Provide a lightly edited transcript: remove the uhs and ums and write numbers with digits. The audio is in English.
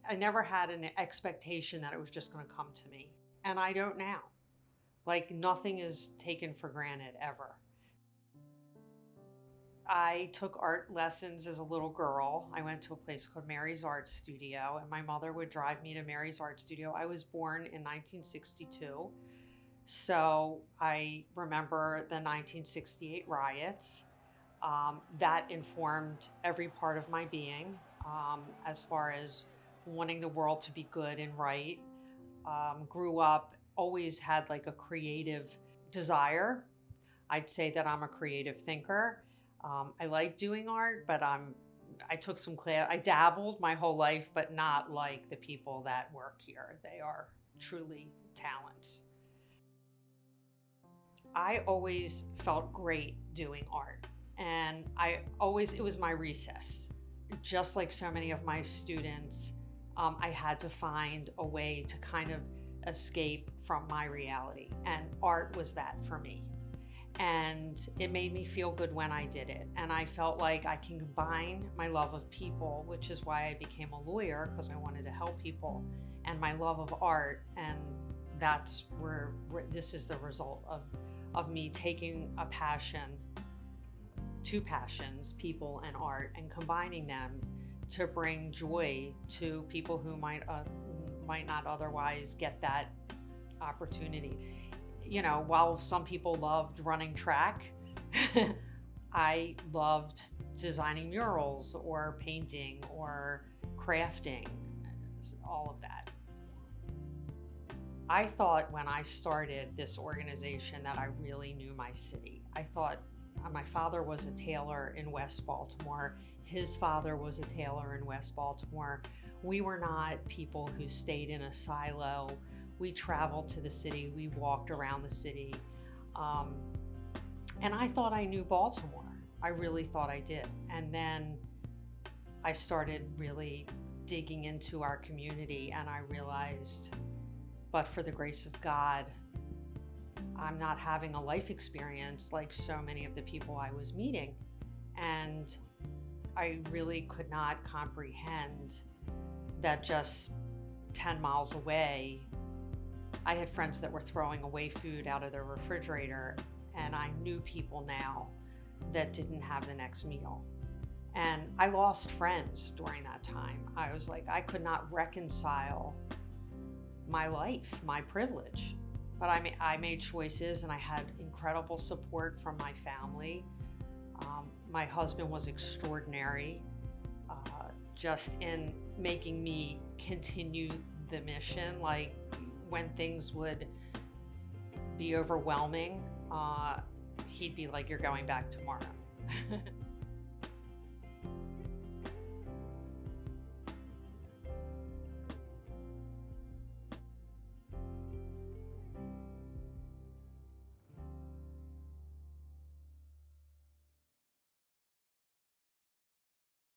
I never had an expectation that it was just going to come to me. And I don't now. Like nothing is taken for granted ever. I took art lessons as a little girl. I went to a place called Mary's Art Studio, and my mother would drive me to Mary's Art Studio. I was born in 1962, so I remember the 1968 riots. That informed every part of my being, as far as wanting the world to be good and right. Grew up, always had like a creative desire. I'd say that I'm a creative thinker. I like doing art, but I took some class. I dabbled my whole life, but not like the people that work here. They are truly talents. I always felt great doing art, and it was my recess. Just like so many of my students, I had to find a way to kind of escape from my reality, and art was that for me. And it made me feel good when I did it. And I felt like I can combine my love of people, which is why I became a lawyer, because I wanted to help people, and my love of art. And that's where this is the result of me taking a passion, two passions, people and art, and combining them to bring joy to people who might not otherwise get that opportunity. You know, while some people loved running track, I loved designing murals or painting or crafting, all of that. I thought when I started this organization that I really knew my city. I thought my father was a tailor in West Baltimore. His father was a tailor in West Baltimore. We were not people who stayed in a silo. We traveled to the city, we walked around the city. And I thought I knew Baltimore. I really thought I did. And then I started really digging into our community, and I realized, but for the grace of God, I'm not having a life experience like so many of the people I was meeting. And I really could not comprehend that just 10 miles away, I had friends that were throwing away food out of their refrigerator, and I knew people now that didn't have the next meal. And I lost friends during that time. I was like, I could not reconcile my life, my privilege. But I made choices, and I had incredible support from my family. My husband was extraordinary, just in making me continue the mission. Like when things would be overwhelming, he'd be like, "You're going back tomorrow."